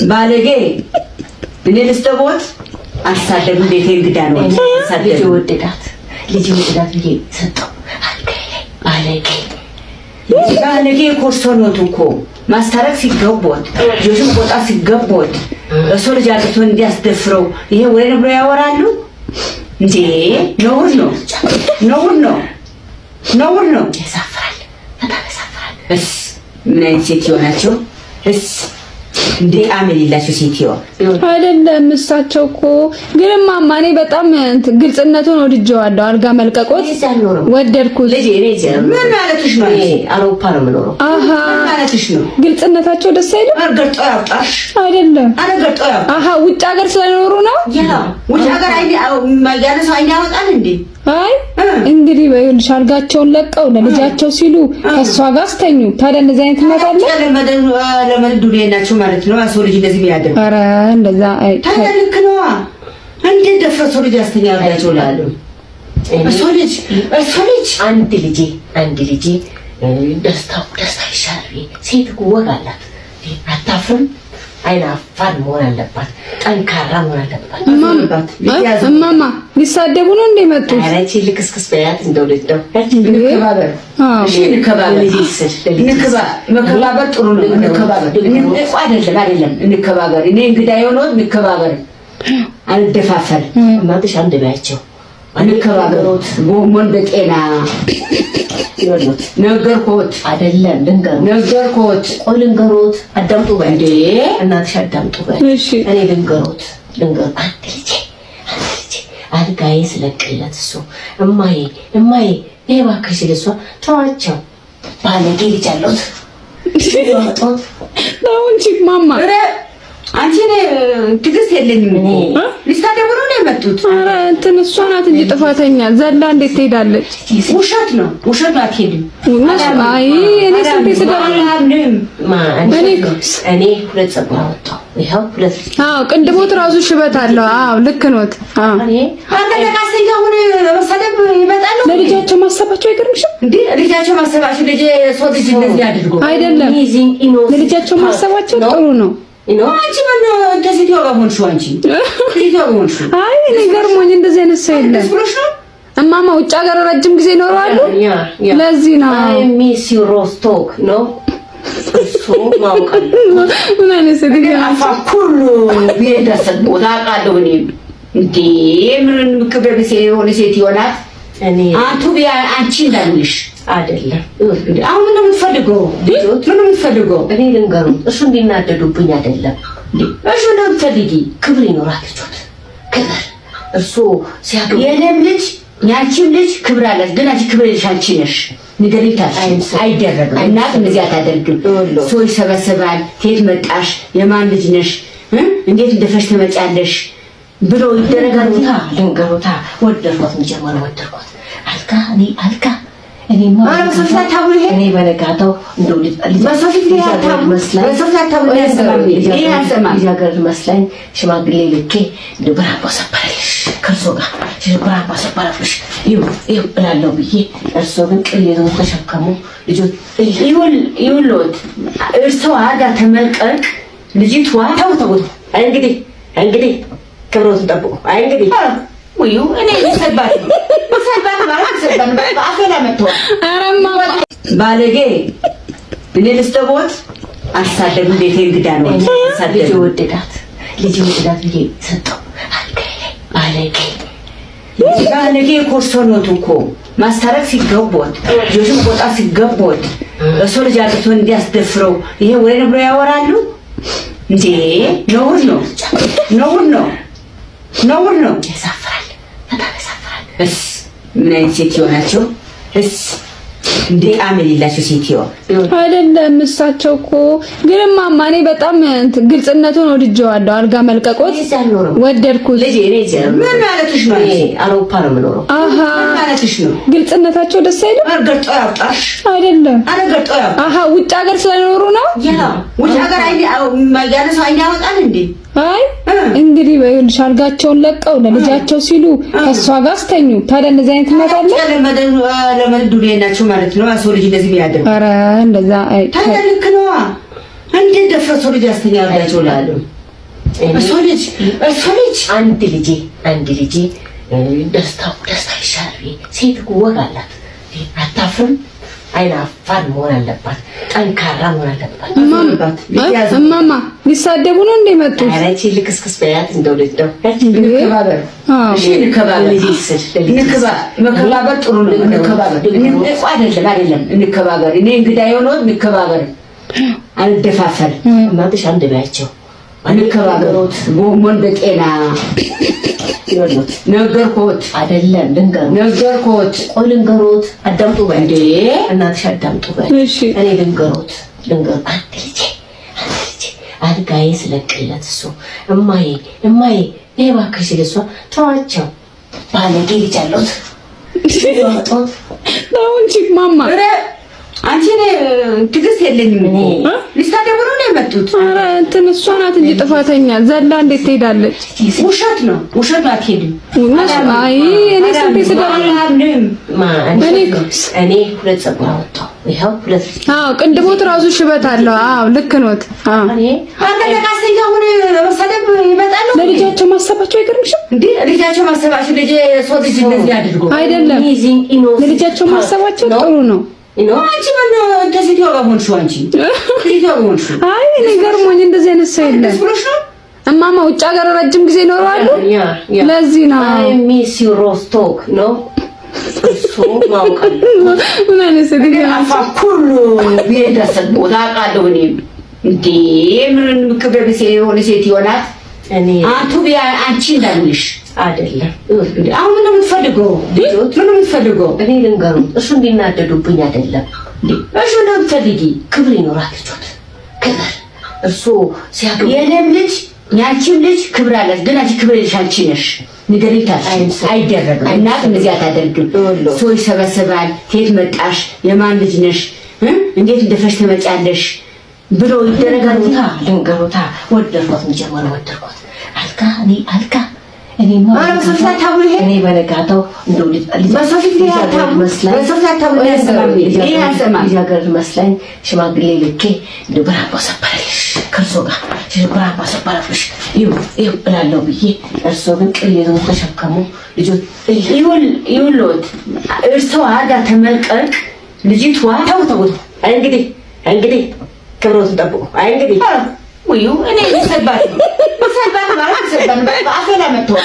ባለጌ እኔ ልስጠቦት አሳደብ እንዴት እንግዳ ነው ልጅ ወደዳት ብዬ ሰጠው። ባለጌ ኮርሶኖት እኮ ማስታረቅ ሲገቦት ጆሽም ቆጣ ሲገቦት እሱ ልጅ አጥቶ እንዲያስደፍረው ይሄ ወሬ ነው ብለው ያወራሉ እንዴ? ነውር ነው። ያሳፍራል፣ በጣም ያሳፍራል። ምን አይነት ሴትዮ ናቸው? እንዴ አመል የሌላቸው ሴትዮ አይደለም። እሳቸው እኮ ግን ማማ እኔ በጣም ግልጽነቱን ወድጄዋለሁ። አልጋ መልቀቆት ወደድኩት። ልጅ እኔ ምን ማለትሽ ነው? አውሮፓ ነው የምኖረው። አሃ ምን ማለትሽ ነው? ግልጽነታቸው ደስ አይልም። አርገጦ ያውጣሽ አይደለም። አረገጦ ያው አሃ ውጭ ሀገር ስለኖሩ ነው። ውጭ ሀገር ማያነሳ አይያወጣል እንዴ? አይ እንግዲህ በይልሽ አልጋቸውን ለቀው ለልጃቸው ሲሉ ከሷ ጋር አስተኙ። ታዲያ እንደዚህ አይነት መጣለ ለመድዱ ናቸው ማለት ነው። አሶ ልጅ እንደዚህ ቢያደርግ ኧረ እንደዛ አይ ታልክ ነው። እንዴ ደፍረሶ ልጅ አስተኛላቸው ላሉ አሶ ልጅ አንድ ልጄ ደስታ ይሻላል። ሴት ወግ አላት። አታፍርም። አይናፋር መሆን አለባት። ጠንካራ መሆን አለባት። እማማ ሊሳደቡ ነው እንደ መጡት? ኧረ እቺ ልክስክስ በያት እንደው ልጅ ነው። እንከባበር። እሺ መከባበር ጥሩ ነው። አይደለም እንከባበር። እኔ እንግዳ የሆነው እንከባበር፣ አንደፋፈር። እናትሽ አንድ ባያቸው እንከባበሮት ጎሞን በጤና ይወሉት ነገርኩት። አይደለም ነገርኩት። ቆይ ልንገሮት፣ አዳምጡ በእንዴ እናትሽ አዳምጡ በ እሺ እኔ ልንገሮት አንድ ልጄ አልጋዬ ስለቅለት እሱ እማዬ ይሄ እባክሽ ለሷ ተዋቸው ባለጌ ልጅ አለሁት ነው እንጂ ማማ አንቺ ትግስት የለኝም እኮ ሊሳደቡ ነው የመጡት። ኧረ እንትን እሷ ናት እንጂ ጥፋተኛ ዘላ እንዴት ትሄዳለች? ውሸት ነው አትሄድም። አይ እኔ ስንት ስደብልም እኔ ሁለት ጸጉር አወጣሁ። ይሄው ሁለት ቅንድቦት ራሱ ሽበት አለው። ልክ ኖት። አንተ ለካስተኛ ሆነ መሰደብ ይመጣሉ። ለልጃቸው ማሰባቸው አይገርምሽም እንዴ? ልጃቸው ማሰባቸው ልጅ ሰው ልጅ እንደዚህ አድርጎ አይደለም። ለልጃቸው ማሰባቸው ጥሩ ነው። አንቺ ምን እንደዚህ ተወራሁንሽ? አንቺ ይተውንሽ። አይ እኔ ገርሞኝ እንደዚህ አይነት ሰው የለም። እማማ ውጭ ሀገር ረጅም ጊዜ ይኖራሉ። ለዚህ ነው አይ ሚስ ዩ ሮስቶክ ነው እሱ ማውቀል ምን አይነት ሰው አፋኩሉ ቢደሰት ቦታ ቃለው እኔ እንዴ ምን ክብር የሆነ ሴት ይሆናል። እኔ ቢያ አንቺ እንዳልሽ አይደለም። አሁን ምን የምትፈልገው? ምን የምትፈልገው? እኔ ልንገሩ እሱ እንዲናደዱብኝ አይደለም። እሱ ነው የምትፈልጊ? ክብር ይኖራል ልጆት ክብር እርሱ ሲያገቡ የለም ልጅ ያንቺም ልጅ ክብር አላት። ግን አንቺ ክብር ልጅ አንቺ ነሽ። ንገሪታሽ አይደረግም። እናት እንደዚህ አታደርግም። ሰው ይሰበሰባል። ከየት መጣሽ? የማን ልጅ ነሽ? እንዴት እንደፈሽ ትመጫለሽ ብሎ ይደረጋል። ልንገሩታ ወደድኳት እንጀምር ወደድኳት አልካ እኔማ እኔ በነጋታው እንደው ልጃገረድ መስላኝ ሽማግሌ ልኬ እንደው ብራቦ ሰበረልሽ ከእርሶ ጋር ብራቦ ሰበረልሽ እላለሁ ብዬ እርሶ ግን ቅሌቱን ተሸከሙ። ልጆት ይውሎት እርሶ አጋ ተመልቀቅ ልጅቷ ተው እንግዲህ ክብሮትን ጠብቁ። አይ እንግዲህ ወዩ እኔ ሰባይ ባለጌ እኔ ልስጠቦት አሳደብ እንዴት እንግዳ ነው። ልጅ ወደዳት ብዬ ሰጠው። ባለጌ ኮርሶኖት እኮ ማስታረቅ ሲገቦት ጆሽም ቆጣ ሲገቦት እሱ ልጅ አጥቶ እንዲያስደፍረው ይሄ ወሬ ነው ብለው ያወራሉ እንዴ? ነውር ነው። ያሳፍራል፣ በጣም ያሳፍራል። ምን አይነት ሴትዮ ናቸው? እንዴ አመል የሌላቸው ሴትዮ አይደለም። እሳቸው እኮ ግን ማማ እኔ በጣም ግልጽነቱን ወድጄዋለሁ። አልጋ መልቀቆት ወደድኩት። ልጅ እኔ ምን ማለትሽ ነው? አውሮፓ ነው የምኖረው። አሃ ምን ማለትሽ ነው? ግልጽነታቸው ደስ አይልም። አርገጦ ያውጣሽ አይደለም። አረገጦ ያው አሃ ውጭ ሀገር ስለኖሩ ነው። ውጭ ሀገር ማያነሳ አይያወጣል እንዴ? አይ እንግዲህ በይልሽ አልጋቸውን ለቀው ለልጃቸው ሲሉ ከሷ ጋር አስተኙ። ታዲያ እንደዚህ አይነት መጣለ ለመድዱ ናቸው ማለት ነው። አሶ ልጅ እንደዚህ ቢያደርግ ኧረ እንደዛ አይ ታልክ ነው። እንደ ደፍረሱ ልጅ ያስተኛላችሁ ላሉ እሱ ልጅ አንድ ልጄ ደስታ ይሻላል። ሴት ወግ አላት። አታፍርም። አይናፋር መሆን አለባት። ጠንካራ መሆን አለባት። እማማ ሊሳደቡ ነው እንደ መጡ አራቺ ልክስክስ በያት እንደው ልጅ ነው። እንከባበር። እሺ እንከባበር። መከባበር ጥሩ ነው። እንከባበር አይደለም እንከባበር። እኔ እንግዳ የሆነው እንከባበር። አንደፋፈር። እናትሽ አንድ ባያቸው እንከባበሮት ጎሞን በጤና ነገርኩት አይደለም ነገርኩት። ቆይ ልንገሮት፣ አዳምጡ በይ እንዴ እናትሽ አዳምጡ በይ። እኔ ልንገሮት አንድ ልጄ አልጋዬ ስለቅለት እሱ እማዬ ይሄ እባክሽ ለሷ ተዋቸው ባለጌ ልጅ አለሁት ነው እንጂ ማማ አንቺ ትዕግስት የለኝም እኮ ሊሳደቡ ነው የመጡት። ኧረ እንትን እሷ ናት እንጂ ጥፋተኛ ዘላ እንዴት ትሄዳለች? ውሸት ነው አትሄድም። አይ እኔ ስንት ስደርልኝ እኔ ሁለት ፀጉር አወጣሁ። ይሄው ሁለት ቅንድቦት ራሱ ሽበት አለው። ልክ ኖት። አንተ ለካስተኛ ሆነ መሰደብ ይመጣሉ። ለልጃቸው ማሰባቸው አይገርምሽም እንዴ? ልጃቸው ማሰባቸው ልጅ ሰው ልጅ እንደዚህ አድርጎ አይደለም። ለልጃቸው ማሰባቸው ጥሩ ነው። አንቺ ምን እንደዚህ ተወራሁንሽ? አንቺ ይተውንሽ። አይ እኔ ገርሞኝ እንደዚህ አይነት ሰው የለም። እማማ ውጭ ሀገር ረጅም ጊዜ ይኖራሉ። ለዚህ ነው አይ ሚስ ዩ ሮስቶክ ነው እሱ ማውቀል ምን አይነት ሰው ሁሉ ቢደሰት ቦታ ቃለው እኔ እንዴ ምን ክብር የሆነ ሴት ይሆናል። እኔ አንቱ ቢያ አንቺ እንዳልሽ አይደለም። አሁን ምን የምትፈልገው? ምን የምትፈልገው? እኔ ልንገሩ እሱ እንዲናደዱብኝ አይደለም። እሱ ነው የምትፈልጊ? ክብር ይኖራል ልጆት ክብር እርሱ ሲያገቡ የለም ልጅ ያቺም ልጅ ክብር አላት። ግን አንቺ ክብር ልጅ አንቺ ነሽ። ንገሪታሽ አይደረግም። እናት እንደዚህ አታደርግም። ሰው ይሰበሰባል። ከየት መጣሽ? የማን ልጅ ነሽ? እንዴት እንደፈሽ ትመጫለሽ ብሎ ይደረጋል። ልንገሩታ ወደድኳት እንጀምር ወደድኳት አልካ እኔ በነጋታው እንደው መስላኝ ሽማግሌ ልኬ እንደው ብራቦ ሰበረልሽ ከእርሶ ጋር ብራቦ ሰበረልሽ እላለሁ ብዬ እርሶ ግን ቅሌቱን ተሸከሙ። ልጆት ይውሎት እርሶ አጋ ተመልቀቅ ልጅቷ ተው እንግዲህ ክብሮትን ጠብቁ። አይ እንግዲህ እኔ ሰባት ማለት ሰባት አፌላ መጥቷል።